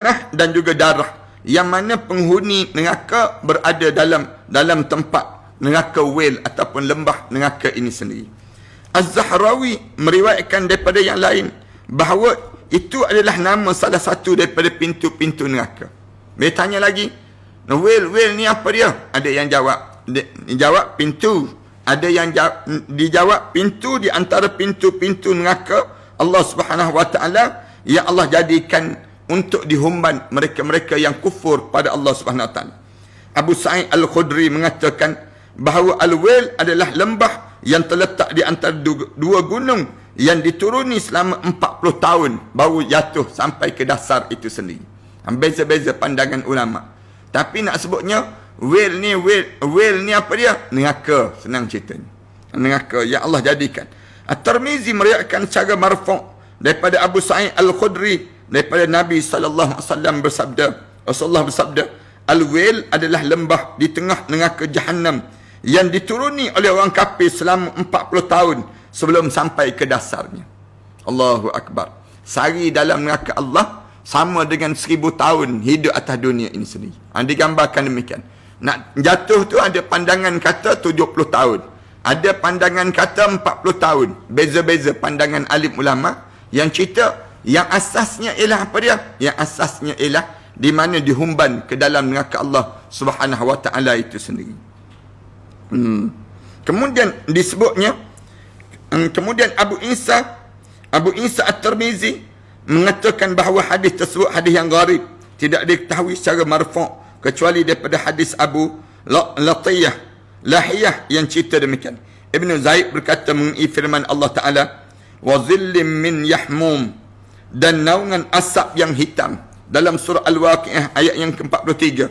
dan juga darah, yang mana penghuni neraka berada dalam tempat neraka wel ataupun lembah neraka ini sendiri. Az-Zahrawi meriwayatkan daripada yang lain bahawa itu adalah nama salah satu daripada pintu-pintu neraka. Dia tanya lagi, wel ni apa dia? Ada yang jawab pintu, ada yang dijawab pintu di antara pintu-pintu neraka Allah Subhanahu wa taala yang Allah jadikan untuk dihumban mereka-mereka yang kufur pada Allah Subhanahu wa taala. Abu Sa'id Al-Khudri mengatakan bahawa Al-Wail adalah lembah yang terletak di antara dua gunung yang dituruni selama 40 tahun baru jatuh sampai ke dasar itu sendiri. Beza-beza pandangan ulama. Tapi nak sebutnya Wail ni apa dia? Neraka, senang ceritanya. Neraka yang Allah jadikan. At-Tirmizi meriwayatkan secara marfu' daripada Abu Sa'id Al-Khudri daripada Nabi SAW bersabda, Rasulullah bersabda, Al-Wail adalah lembah di tengah neraka Jahannam yang dituruni oleh orang kafir selama 40 tahun sebelum sampai ke dasarnya. Allahu Akbar. Sari dalam neraka Allah sama dengan 1000 tahun hidup atas dunia ini sendiri. Digambarkan demikian. Nak jatuh tu ada pandangan kata 70 tahun. Ada pandangan kata 40 tahun. Beza-beza pandangan alim ulama yang cerita yang asasnya ialah apa dia? Yang asasnya ialah di mana dihumban ke dalam neraka Allah Subhanahu wa taala itu sendiri. Kemudian disebutnya, kemudian Abu Isa At-Tirmizi mengatakan bahawa hadis tersebut hadis yang gharib, tidak diketahui secara marfu' kecuali daripada hadis Abu Lahiyah yang cerita demikian. Ibn Zaid berkata mengenai firman Allah Ta'ala, wa zillim min yahmum, dan naungan asap yang hitam, dalam surah Al-Waqi'ah ayat yang ke-43.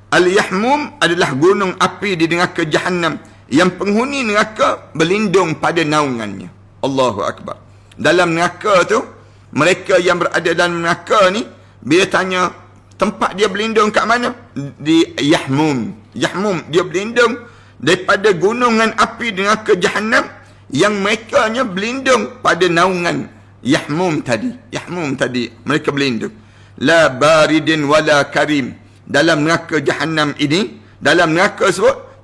Al-Yahmum adalah gunung api di neraka Jahannam yang penghuni neraka berlindung pada naungannya. Allahu Akbar. Dalam neraka tu, mereka yang berada dalam neraka ni, bila tanya tempat dia berlindung kat mana? Di Yahmum. Yahmum, dia berlindung daripada gunungan api di neraka Jahannam yang mereka berlindung pada naungan Yahmum tadi mereka berlindung. La baridin wala karim. Dalam neraka Jahannam ini, dalam neraka tersebut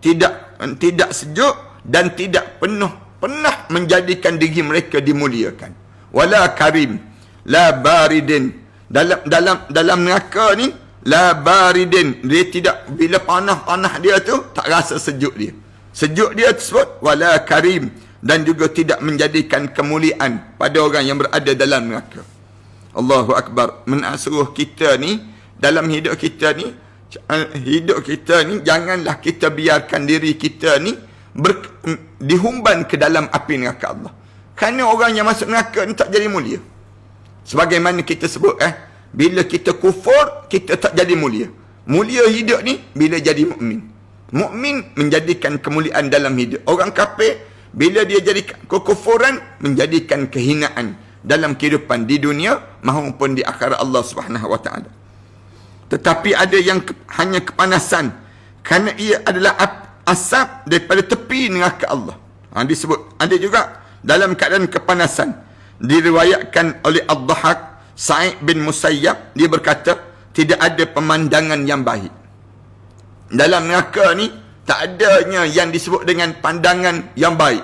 tidak sejuk dan tidak pernah menjadikan diri mereka dimuliakan. Wala karim, la baridin. Dalam neraka ni, la baridin, dia tidak, bila panah dia tu tak rasa sejuk dia. Sejuk dia tersebut wala karim, dan juga tidak menjadikan kemuliaan pada orang yang berada dalam neraka. Allahu Akbar. Menasuruh kita ni, dalam hidup kita ni, janganlah kita biarkan diri kita ni dihumban ke dalam api neraka Allah. Kerana orang yang masuk neraka ni tak jadi mulia. Sebagaimana kita sebut, bila kita kufur, kita tak jadi mulia. Mulia hidup ni bila jadi mukmin. Mukmin menjadikan kemuliaan dalam hidup. Orang kafir, bila dia jadi kekufuran, menjadikan kehinaan dalam kehidupan di dunia maupun di akhirat Allah Subhanahu wa taala. Tetapi ada yang hanya kepanasan, kerana ia adalah asap daripada tepi neraka Allah. Disebut. Ada juga dalam keadaan kepanasan. Diriwayatkan oleh Ad-Dhahak Sa'id bin Musayyab, dia berkata, tidak ada pemandangan yang baik. Dalam neraka ni tak adanya yang disebut dengan pandangan yang baik.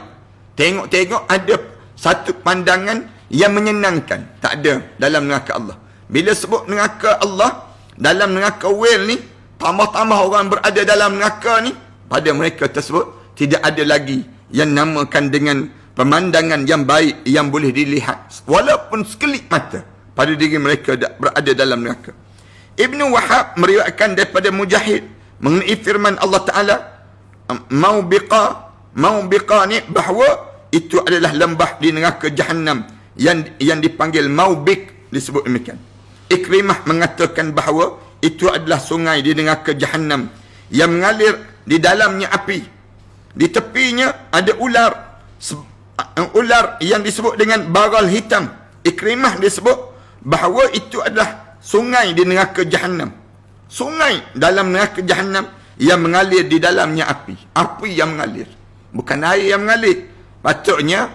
Tengok-tengok ada satu pandangan yang menyenangkan. Tak ada dalam neraka Allah. Bila sebut neraka Allah, dalam neraka Wail ni, tambah-tambah orang berada dalam neraka ni, pada mereka tersebut tidak ada lagi yang namakan dengan pemandangan yang baik yang boleh dilihat walaupun sekelip mata pada diri mereka berada dalam neraka. Ibnu Wahab meriwayatkan daripada Mujahid mengenai firman Allah Ta'ala, Maubiqa ni, bahawa itu adalah lembah di neraka Jahannam yang dipanggil Maubik, disebut demikian. Ikrimah mengatakan bahawa itu adalah sungai di neraka Jahannam yang mengalir di dalamnya api. Di tepinya ada ular yang disebut dengan baral hitam. Ikrimah disebut bahawa itu adalah sungai di neraka Jahannam. Sungai dalam neraka Jahannam yang mengalir di dalamnya api. Api yang mengalir, bukan air yang mengalir. Patutnya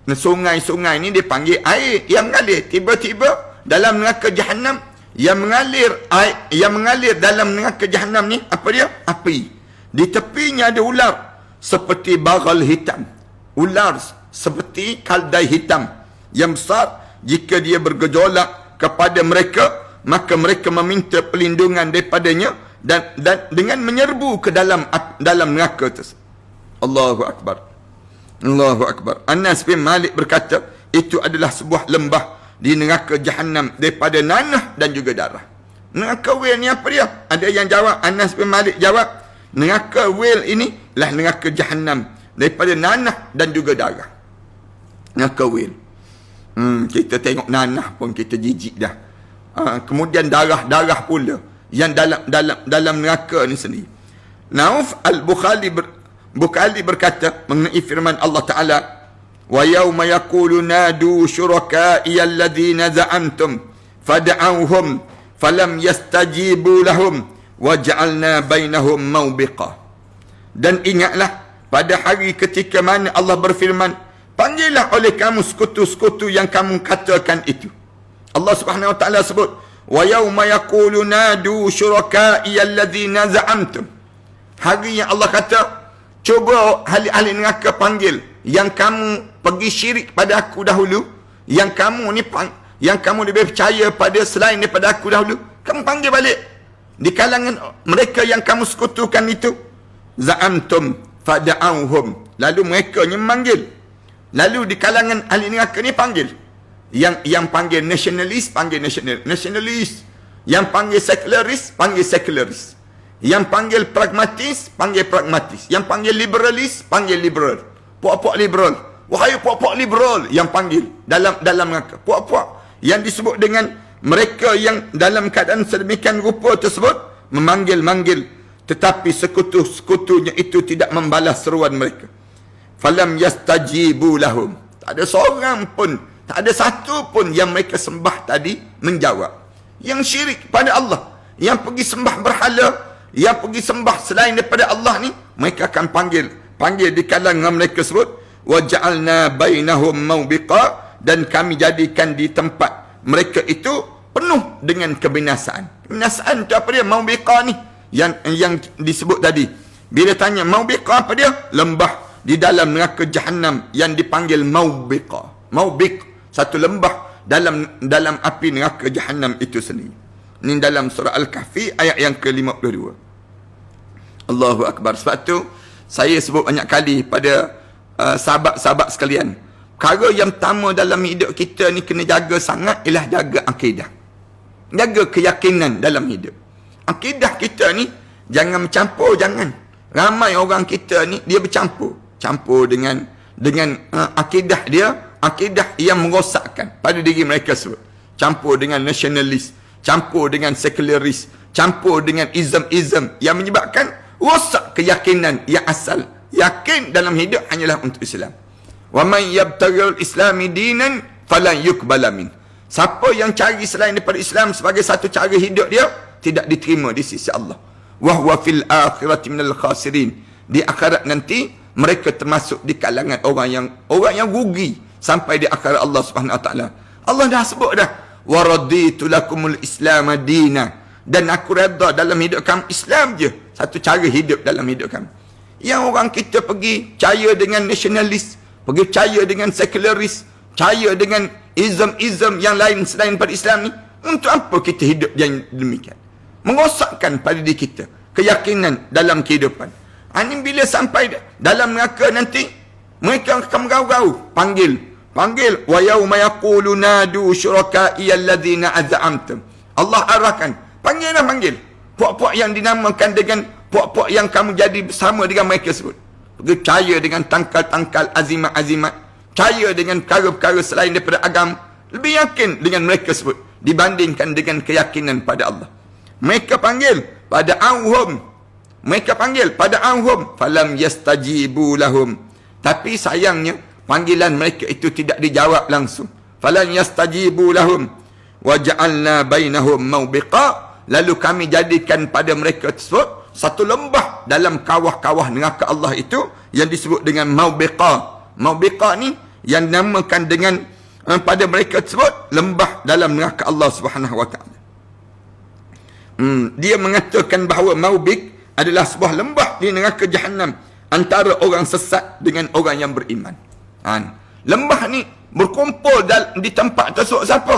sungai-sungai ni dipanggil air yang mengalir. Tiba-tiba dalam neraka Jahannam yang mengalir dalam neraka Jahannam ni apa dia? Api. Di tepinya ada ular seperti bagal hitam. Ular seperti kaldai hitam yang besar. Jika dia bergejolak kepada mereka, maka mereka meminta perlindungan daripadanya dan dengan menyerbu ke dalam neraka tersebut. Allahu Akbar. Allahu Akbar. Anas bin Malik berkata, itu adalah sebuah lembah di neraka Jahannam daripada nanah dan juga darah. Neraka Whale ni apa dia? Ada yang jawab, Anas bin Malik jawab, neraka Whale ini lah neraka Jahannam daripada nanah dan juga darah. Neraka Whale. Kita tengok nanah pun kita jijik dah. Kemudian darah pula yang dalam neraka ni sendiri. Nauf Bukhari berkata mengenai firman Allah Ta'ala, wa yawma yaqulu nadu syuraka'i alladhina za'antum fad'auhum falam yastajibu lahum waj'alna bainahum mawbiqa. Dan ingatlah pada hari ketika mana Allah berfirman, panggillah oleh kamu sekutu-sekutu yang kamu katakan itu. Allah Subhanahu wa taala sebut, wa yawma yaqulu nadu syuraka'i alladhina za'amtum. Hari yang Allah kata, cuba ahli-ahli neraka panggil yang kamu pergi syirik pada aku dahulu, yang kamu lebih percaya pada selain daripada aku dahulu, kamu panggil balik. Di kalangan mereka yang kamu sekutukan itu, za'amtum fada'auhum, lalu mereka ni memanggil. Lalu di kalangan ahli neraka ni panggil. Yang panggil nasionalis, panggil nasionalis. Yang panggil sekularis, panggil sekularis. Yang panggil pragmatis, panggil pragmatis. Yang panggil liberalis, panggil liberal. Puak-puak liberal. Wahai puak-puak liberal yang panggil dalam neraka. Puak-puak yang disebut dengan mereka yang dalam keadaan sedemikian rupa tersebut memanggil-manggil, tetapi sekutu-sekutunya itu tidak membalas seruan mereka. Falam yastajibu lahum. Tak ada seorang pun, tak ada satu pun yang mereka sembah tadi menjawab. Yang syirik pada Allah, yang pergi sembah berhala, yang pergi sembah selain daripada Allah ni, mereka akan panggil di kalangan mereka sebut, waja'alna bainahum mawbiqa, dan kami jadikan di tempat mereka itu penuh dengan kebinasaan. Kebinasaan itu apa dia? Mawbiqa ni yang disebut tadi. Bila tanya mawbiqa apa dia? Lembah di dalam neraka Jahannam yang dipanggil mawbiqa. Mawbiq, satu lembah dalam api neraka Jahannam itu sendiri. Ini dalam surah Al-Kahfi ayat yang ke-52. Allahu Akbar. Sebab tu saya sebut banyak kali pada sahabat-sahabat sekalian, perkara yang pertama dalam hidup kita ni kena jaga sangat ialah jaga akidah. Jaga keyakinan dalam hidup. Akidah kita ni jangan bercampur, jangan. Ramai orang kita ni dia campur dengan akidah dia, akidah yang merosakkan pada diri mereka sebut. Campur dengan nasionalis, campur dengan sekularis, campur dengan ism yang menyebabkan rosak keyakinan yang asal. Yakin dalam hidup hanyalah untuk Islam. Wa man yabtaghil islami dinan falan yuqbala min. Siapa yang cari selain daripada Islam sebagai satu cara hidup dia, tidak diterima di sisi Allah. Wa huwa fil akhirati minal khasirin. Di akhirat nanti mereka termasuk di kalangan orang yang rugi sampai di akhirat Allah Subhanahu wa taala. Allah dah sebut dah, wa raditu lakumul islam dina, dan aku redha dalam hidup kamu Islam je satu cara hidup dalam hidup kamu. Yang orang kita pergi percaya dengan nasionalis, pergi percaya dengan sekularis, percaya dengan ism yang lain selain pada Islam ni, untuk apa kita hidup yang demikian? Merosakkan pada diri kita keyakinan dalam kehidupan. Ini bila sampai dalam neraka nanti, mereka akan merau-rau, panggil wa yauma yaqulu nadu syuraka'i alladhina az'amtum. Allah arahkan, panggil puak-puak yang dinamakan dengan puak-puak yang kamu jadi bersama dengan mereka sebut. Percaya dengan tangkal-tangkal azimat-azimat, percaya dengan perkara-perkara selain daripada agama, lebih yakin dengan mereka sebut dibandingkan dengan keyakinan pada Allah. Mereka panggil pada anhum falam yastajibu lahum, tapi sayangnya panggilan mereka itu tidak dijawab langsung. Falam yastajibu lahum waja'alna bainahum mawbiqa, lalu kami jadikan pada mereka tersebut satu lembah dalam kawah-kawah neraka Allah itu yang disebut dengan mawbiqa. Mawbiqa ni yang dinamakan dengan pada mereka tersebut lembah dalam neraka Allah Subhanahu wa taala. Dia mengatakan bahawa Maubik adalah sebuah lembah di neraka Jahannam antara orang sesat dengan orang yang beriman. Lembah ni berkumpul di tempat tersebut siapa?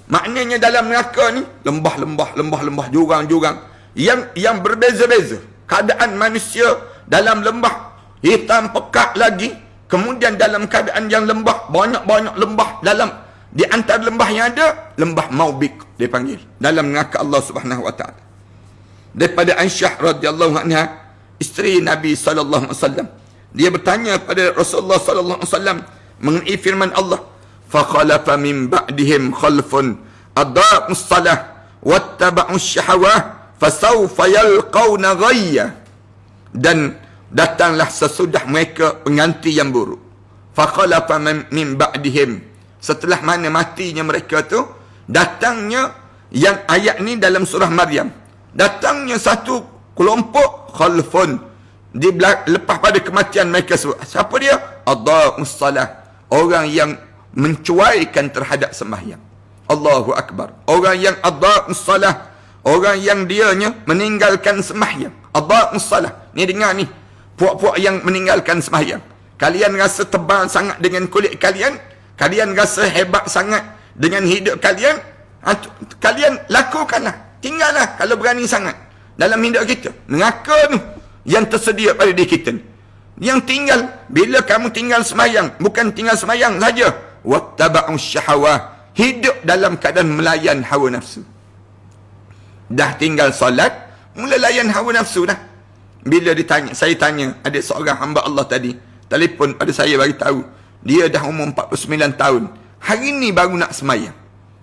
Maknanya dalam neraka ni lembah, jurang-jurang yang berbeza-beza. Keadaan manusia dalam lembah hitam pekat lagi, kemudian dalam keadaan yang lembah, banyak-banyak lembah dalam di antara lembah yang ada lembah Maubik dipanggil dalam neraka Allah Subhanahu wa taala. Daripada Aisyah radhiyallahu anha, isteri Nabi sallallahu alaihi wasallam, dia bertanya pada Rasulullah sallallahu alaihi wasallam mengenai firman Allah, fa khalafa min ba'dihim khalfun adaa'us salah wattaba'us syahawah fasawfa yalqawna ghayya. Dan datanglah sesudah mereka pengganti yang buruk. Fa khalafa min ba'dihim, setelah mana matinya mereka tu, datangnya yang ayat ni dalam surah Maryam, datangnya satu kelompok khalfun lepas pada kematian mereka sebut. Siapa dia? Adaa'us salah, orang yang mencuaikan terhadap sembahyang. Allahu Akbar. Orang yang adaa'us salah, orang yang dianya meninggalkan sembahyang. Adaa'us salah. Ni dengar ni, puak-puak yang meninggalkan sembahyang. Kalian rasa tebal sangat dengan kulit kalian, kalian rasa hebat sangat dengan hidup kalian, kalian lakukanlah, tinggallah kalau berani sangat dalam hidup kita. Neraka tu yang tersedia pada diri kita ni, yang tinggal, bila kamu tinggal semayang, bukan tinggal semayang saja, wattaba'us syahawah, hidup dalam keadaan melayan hawa nafsu. Dah tinggal solat, mula layan hawa nafsu dah. Bila ditanya, saya tanya, ada seorang hamba Allah tadi telefon pada saya bagi tahu, dia dah umur 49 tahun, hari ni baru nak semayang,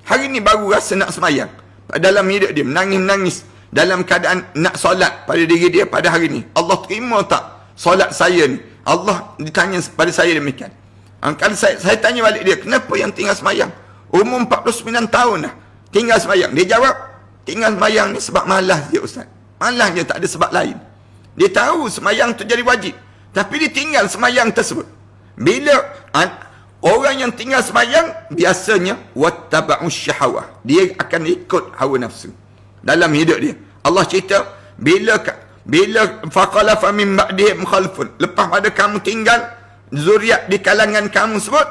hari ni baru rasa nak semayang. Dalam hidup dia menangis-menangis dalam keadaan nak solat pada diri dia pada hari ni. Allah terima tak solat saya ni? Allah ditanya pada saya demikian. Kalau saya tanya balik dia, kenapa yang tinggal semayang? Umur 49 tahun dah tinggal semayang. Dia jawab, tinggal semayang ni sebab malas dia Ustaz. Malas dia, tak ada sebab lain. Dia tahu semayang tu jadi wajib, tapi dia tinggal semayang tersebut. Bila orang yang tinggal semayang, biasanya wattaba'us syahawah, dia akan ikut hawa nafsu dalam hidup dia. Allah cerita, bila faqalafa min ba'dihim khalfun, lepas pada kamu tinggal zuriat di kalangan kamu sebut,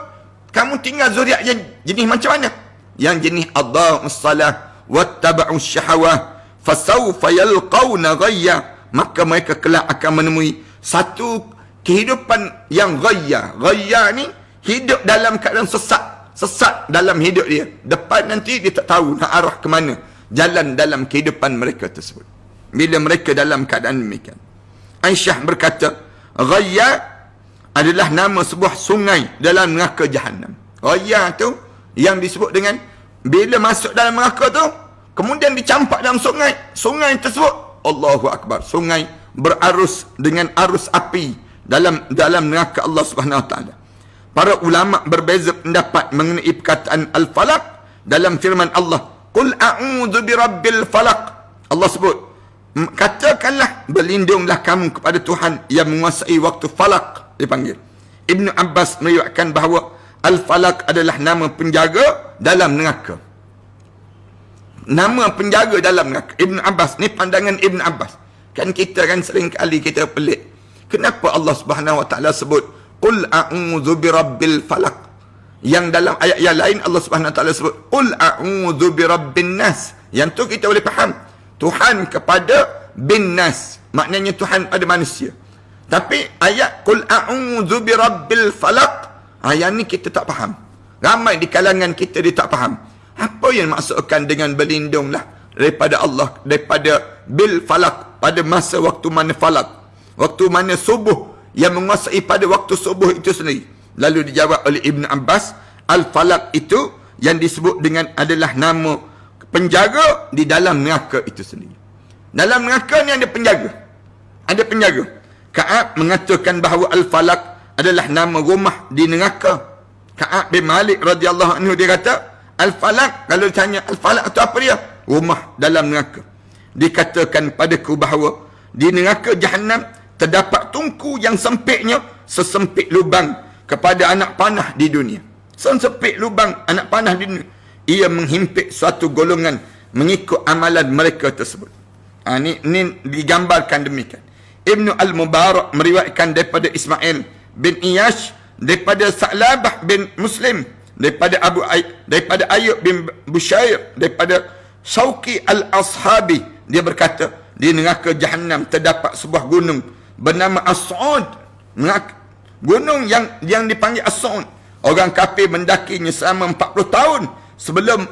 kamu tinggal zuriat yang jenis macam mana? Yang jenis adaa'us salah wattaba'us syahawah fasawfa yalqawna ghayya, maka mereka kelak akan menemui satu kehidupan yang ghayya. Ghayya ni hidup dalam keadaan sesat dalam hidup dia. Depan nanti dia tak tahu nak arah ke mana jalan dalam kehidupan mereka tersebut bila mereka dalam keadaan demikian. Aisyah berkata, Ghayya adalah nama sebuah sungai dalam neraka Jahannam. Ghayya tu yang disebut dengan bila masuk dalam neraka tu, kemudian dicampak dalam sungai tersebut, Allahu Akbar, sungai berarus dengan arus api dalam neraka Allah Subhanahu Wa Taala. Para ulama berbeza pendapat mengenai perkataan al-falaq dalam firman Allah, qul a'udzu birabbil falaq. Allah sebut, katakanlah berlindunglah kamu kepada Tuhan yang menguasai waktu falaq dipanggil. Ibnu Abbas meriwayatkan bahawa al-falaq adalah nama penjaga dalam neraka. Nama penjaga dalam neraka. Ibn Abbas, ni pandangan Ibn Abbas. Kan kita kan sering kali kita pelik, kenapa Allah Subhanahu Wa Taala sebut qul a'udzu birabbil falaq, yang dalam ayat yang lain Allah Subhanahu Wa Taala sebut qul a'udzu birabbin nas. Yang tu kita boleh faham, Tuhan kepada bin nas, maknanya Tuhan pada manusia. Tapi ayat qul a'udzu birabbil falaq, ayat ni kita tak faham. Ramai di kalangan kita dia tak faham. Apa yang maksudkan dengan berlindunglah daripada Allah, daripada bil falak, pada masa waktu mana falak, waktu mana subuh, yang menguasai pada waktu subuh itu sendiri. Lalu dijawab oleh Ibn Abbas, al-falak itu yang disebut dengan adalah nama penjaga di dalam neraka itu sendiri. Dalam neraka ni ada penjaga, ada penjaga. Ka'ab mengatakan bahawa al-falak adalah nama rumah di neraka. Ka'ab bin Malik radhiyallahu anhu dia kata, al-falaq, kalau ditanya al-falaq itu apa dia? Rumah dalam neraka. Dikatakan padaku bahawa di neraka Jahannam terdapat tungku yang sempitnya sesempit lubang kepada anak panah di dunia. Sempit lubang anak panah di dunia. Ia menghimpit suatu golongan mengikut amalan mereka tersebut. Ini digambarkan demikian. Ibnu Al-Mubarak meriwayatkan daripada Ismail bin Iyash, daripada Sa'labah bin Muslim, daripada daripada Ayub bin Bushair, daripada Syauqi Al-Ashabi, dia berkata, di neraka Jahannam terdapat sebuah gunung bernama As-Sa'ud. Gunung yang dipanggil As-Sa'ud. Orang kafir mendakinya selama 40 tahun sebelum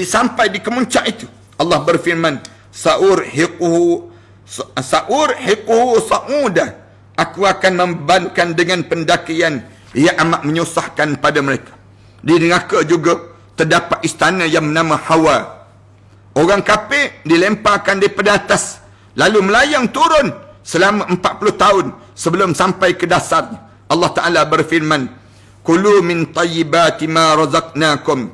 sampai di kemuncak itu. Allah berfirman, Sa'urhiquhu sa'udah. Aku akan membebankan dengan pendakian yang amat menyusahkan pada mereka. Di neraka juga terdapat istana yang bernama Hawa. Orang kafir dilemparkan daripada atas, lalu melayang turun selama 40 tahun sebelum sampai ke dasarnya. Allah Ta'ala berfirman, Kulu min tayyibati ma razaqnakum,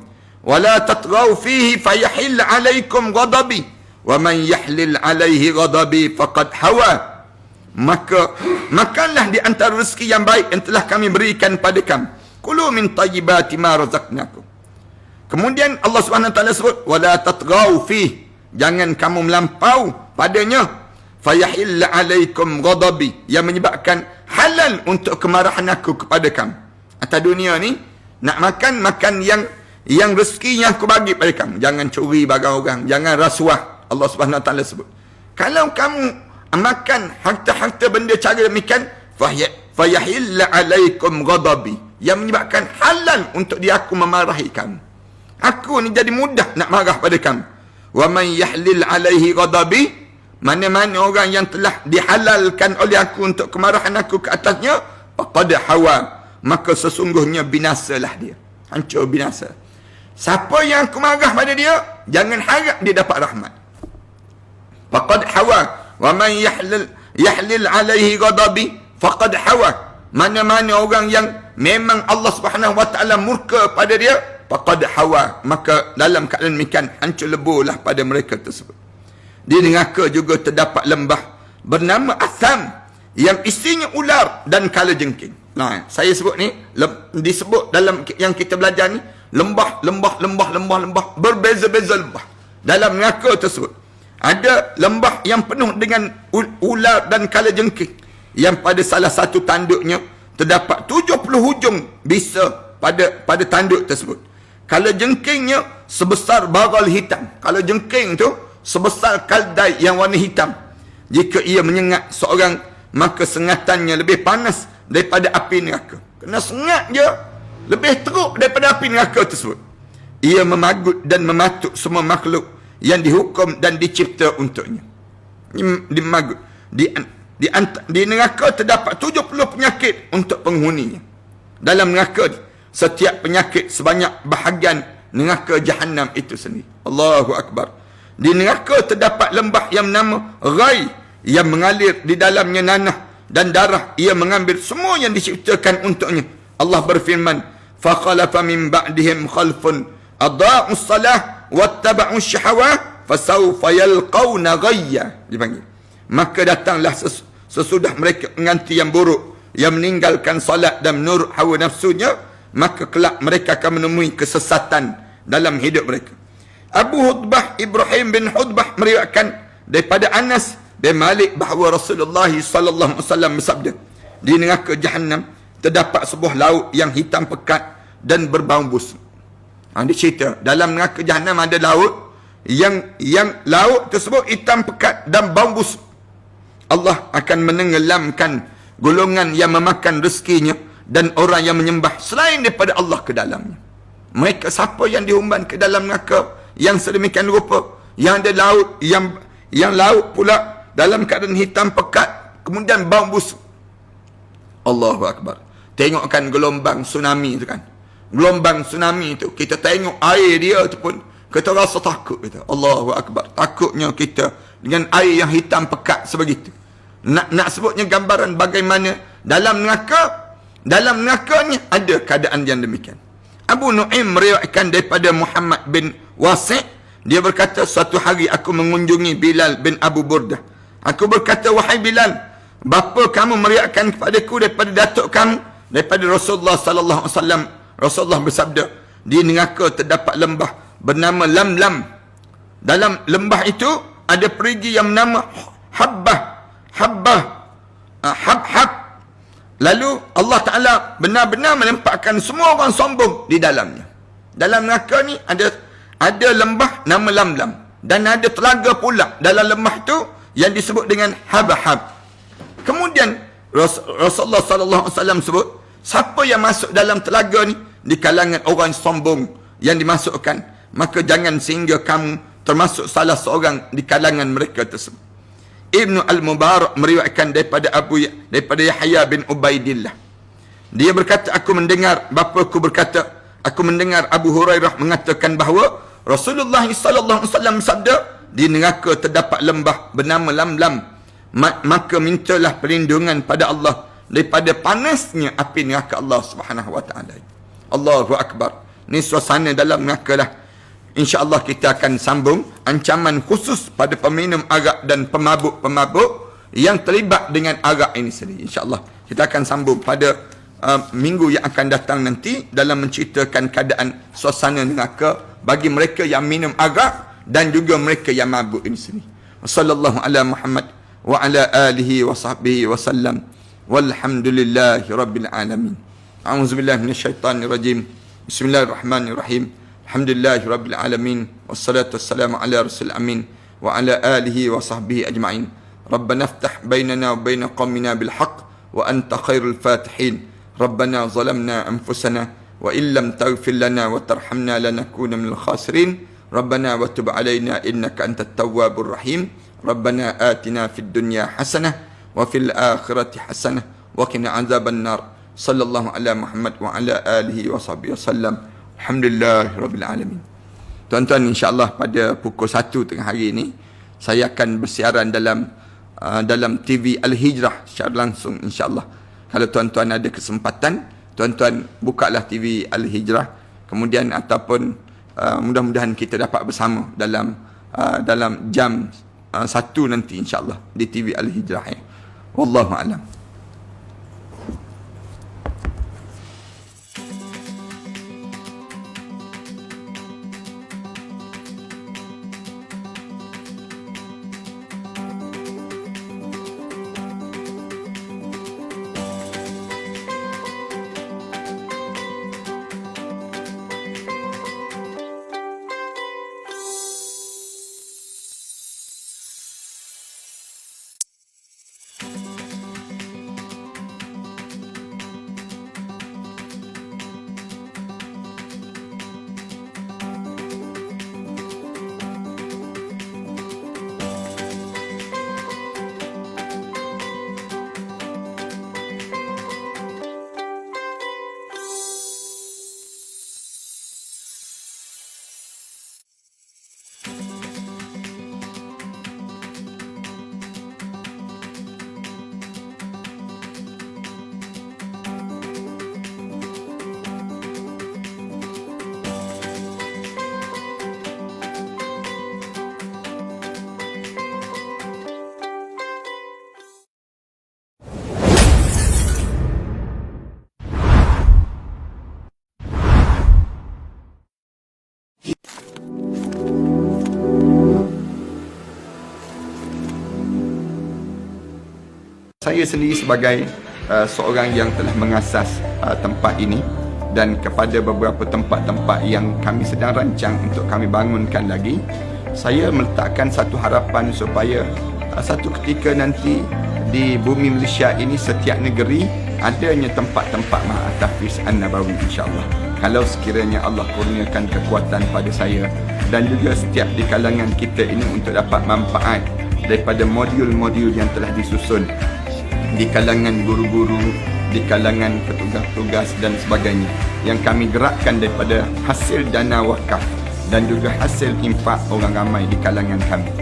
wa la tatghaw fihi fayahil alaikum ghadabi, wa man yahlil alaihi ghadabi faqad hawa. Maka makanlah di antara rezeki yang baik yang telah kami berikan pada kamu. Kulu min tayyibati ma razaqnakum. Kemudian Allah Subhanahu Wa Taala sebut, wala tatghaw fi, jangan kamu melampau padanya. Fayahil alaikum ghadabi, yang menyebabkan halal untuk kemarahan aku kepada kamu. Atas dunia ni nak makan yang rezeki yang aku bagi pada kamu. Jangan curi barang orang, jangan rasuah. Allah Subhanahu Wa Taala sebut, kalau kamu makan harta-harta benda cara demikian, fayahil alaikum ghadabi, yang menyebabkan halal untuk dia aku memarahi kamu. Aku ni jadi mudah nak marah pada kamu. Wa man yahlil alaihi ghadabi, mana-mana orang yang telah dihalalkan oleh aku untuk kemarahan aku ke atasnya, faqad hawa, maka sesungguhnya binasalah dia, hancur binasa. Siapa yang aku marah pada dia, jangan harap dia dapat rahmat. Faqad hawa, wa man yahlil alaihi ghadabi faqad hawa, mana-mana orang yang memang Allah Subhanahu Wa Taala murka pada dia, faqad hawa, maka dalam keadaan demikian hancur leburlah pada mereka tersebut. Di neraka juga terdapat lembah bernama Atham, yang isinya ular dan kalajengking. Nah, saya sebut ni disebut dalam yang kita belajar ni lembah, berbeza-beza lembah dalam neraka tersebut. Ada lembah yang penuh dengan ular dan kalajengking, yang pada salah satu tanduknya terdapat 70 hujung bisa pada tanduk tersebut. Kalajengkingnya sebesar baral hitam. Kalajengking tu sebesar kaldai yang warna hitam. Jika ia menyengat seorang, maka sengatannya lebih panas daripada api neraka. Kena sengat je, lebih teruk daripada api neraka tersebut. Ia memagut dan mematuk semua makhluk yang dihukum dan dicipta untuknya. Dimagut. Di neraka terdapat 70 penyakit untuk penghuninya. Dalam neraka ni, setiap penyakit sebanyak bahagian neraka Jahannam itu sendiri. Allahu Akbar. Di neraka terdapat lembah yang bernama Ghai, yang mengalir di dalamnya nanah dan darah. Ia mengambil semua yang diciptakan untuknya. Allah berfirman, فَخَلَفَ مِنْ بَعْدِهِمْ خَلْفٌ أَضَاعُوا الصَّلَاةَ وَاتَّبَعُوا الشَّهَوَاتِ فَسَوْفَ يَلْقَوْنَ غَيًّا. Dipanggil, maka datanglah sesudah mereka mengganti yang buruk, yang meninggalkan salat dan menurut hawa nafsunya, maka kelak mereka akan menemui kesesatan dalam hidup mereka. Abu Hudbah Ibrahim bin Hudbah meriwayatkan daripada Anas bin Malik bahawa Rasulullah sallallahu alaihi wasallam bersabda, di neraka Jahannam terdapat sebuah laut yang hitam pekat dan berbau busuk. Dia cerita dalam neraka Jahannam ada laut yang laut tersebut hitam pekat dan bau busuk. Allah akan menenggelamkan golongan yang memakan rezekinya dan orang yang menyembah selain daripada Allah ke dalamnya. Mereka siapa yang dihumban ke dalam neraka yang sedemikian rupa, yang ada laut yang laut pula dalam keadaan hitam pekat kemudian bau busuk. Allahu Akbar. Tengokkan gelombang tsunami tu kan. Gelombang tsunami tu, kita tengok air dia tu pun kita rasa takut kita. Allahu Akbar. Takutnya kita dengan air yang hitam pekat sebegitu. Nak sebutnya gambaran bagaimana dalam nerakanya ada keadaan yang demikian. Abu Nu'aim meriwayatkan daripada Muhammad bin Wasi', dia berkata, suatu hari aku mengunjungi Bilal bin Abu Burdah. Aku berkata, wahai Bilal, bapa kamu meriwayatkan kepadaku daripada datuk kamu, daripada Rasulullah sallallahu alaihi wasallam. Rasulullah bersabda, di neraka terdapat lembah bernama Lamlam. Dalam lembah itu ada perigi yang bernama Hab. Lalu Allah Ta'ala benar-benar menempatkan semua orang sombong di dalamnya. Dalam neraka ni ada lembah nama Lamlam. Dan ada telaga pula dalam lembah tu yang disebut dengan Hab. Kemudian Rasulullah SAW sebut, siapa yang masuk dalam telaga ni di kalangan orang sombong yang dimasukkan, maka jangan sehingga kamu termasuk salah seorang di kalangan mereka tersebut. Ibnu Al-Mubarak meriwayatkan daripada Yahya bin Ubaidillah. Dia berkata, aku mendengar Abu Hurairah mengatakan bahawa Rasulullah sallallahu alaihi wasallam sabda, di neraka terdapat lembah bernama Lamlam, maka mintalah perlindungan pada Allah daripada panasnya api neraka Allah Subhanahu wa taala. Allahu akbar. Ni suasana dalam neraka lah. InsyaAllah kita akan sambung ancaman khusus pada peminum arak dan pemabuk yang terlibat dengan arak ini sendiri. InsyaAllah kita akan sambung pada minggu yang akan datang nanti dalam menceritakan keadaan suasana neraka bagi mereka yang minum arak dan juga mereka yang mabuk ini sendiri. Sallallahu ala Muhammad wa ala alihi wa sahbihi wa sallam. Walhamdulillahi rabbil alamin. A'udzubillahi minasyaitanir rajim. Bismillahirrahmanirrahim. Alhamdulillahi rabbil alamin. Wassalatu wassalamu ala rasul amin wa ala alihi wa sahbihi ajma'in. Rabbana iftah bainana wa bain qaumina bil haqq wa anta khairul fatihin. Rabbana zalamna anfusana wa illam taghfir lana wa tarhamna lanakuna minal khasirin. Rabbana wa tub alaina innaka antat tawwabur rahim. Rabbana atina fid dunya hasanah wa fil akhirati hasanah wa qina azaban nar. Sallallahu ala Muhammad wa ala alihi wa sahbihi wasallam. Alhamdulillahirabbil alamin. Tuan-tuan, insya-Allah pada pukul 1 tengah hari ini saya akan bersiaran dalam TV Al-Hijrah secara langsung, insya-Allah. Kalau tuan-tuan ada kesempatan, tuan-tuan bukalah TV Al-Hijrah, kemudian ataupun mudah-mudahan kita dapat bersama dalam jam 1 nanti, insya-Allah, di TV Al-Hijrah. Wallahu a'lam. Saya sendiri sebagai seorang yang telah mengasas tempat ini dan kepada beberapa tempat-tempat yang kami sedang rancang untuk kami bangunkan lagi, saya meletakkan satu harapan supaya satu ketika nanti di bumi Malaysia ini setiap negeri adanya tempat-tempat Tahfiz An-Nabawi, insya-Allah. Kalau sekiranya Allah kurniakan kekuatan pada saya dan juga setiap di kalangan kita ini untuk dapat manfaat daripada modul-modul yang telah disusun di kalangan guru-guru, di kalangan petugas-petugas dan sebagainya yang kami gerakkan daripada hasil dana wakaf dan juga hasil infak orang ramai di kalangan kami.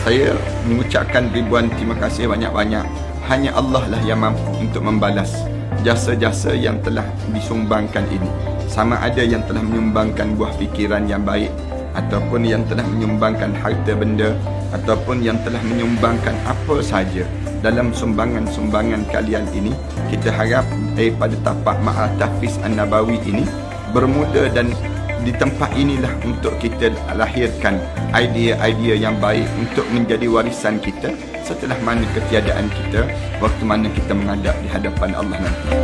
Saya mengucapkan ribuan terima kasih banyak-banyak. Hanya Allah lah yang mampu untuk membalas jasa-jasa yang telah disumbangkan ini. Sama ada yang telah menyumbangkan buah fikiran yang baik, ataupun yang telah menyumbangkan harta benda, ataupun yang telah menyumbangkan apa sahaja dalam sumbangan-sumbangan kalian ini. Kita harap daripada tapak Ma'al Tahfiz An-Nabawi ini bermula, dan di tempat inilah untuk kita lahirkan idea-idea yang baik untuk menjadi warisan kita setelah mana ketiadaan kita, waktu mana kita menghadap di hadapan Allah nanti.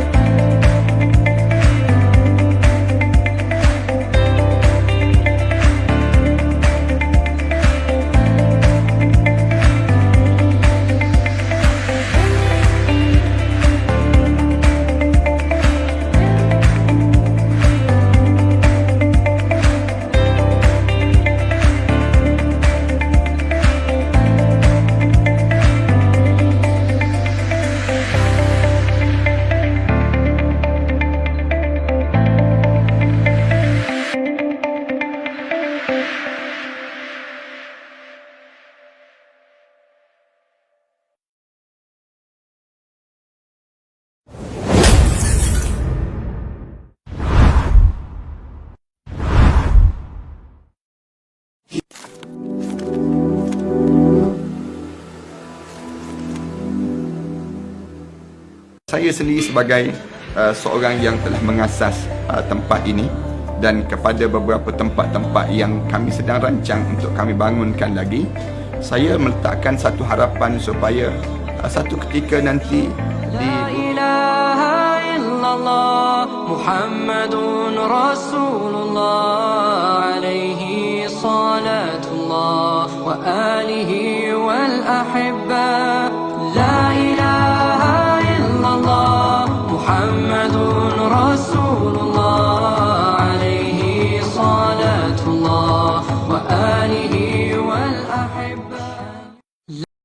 Saya sendiri sebagai seorang yang telah mengasas tempat ini, dan kepada beberapa tempat-tempat yang kami sedang rancang untuk kami bangunkan lagi, saya meletakkan satu harapan supaya satu ketika nanti La ilaha illallah Muhammadun Rasulullah alaihi salatullah wa alihi wal ahibba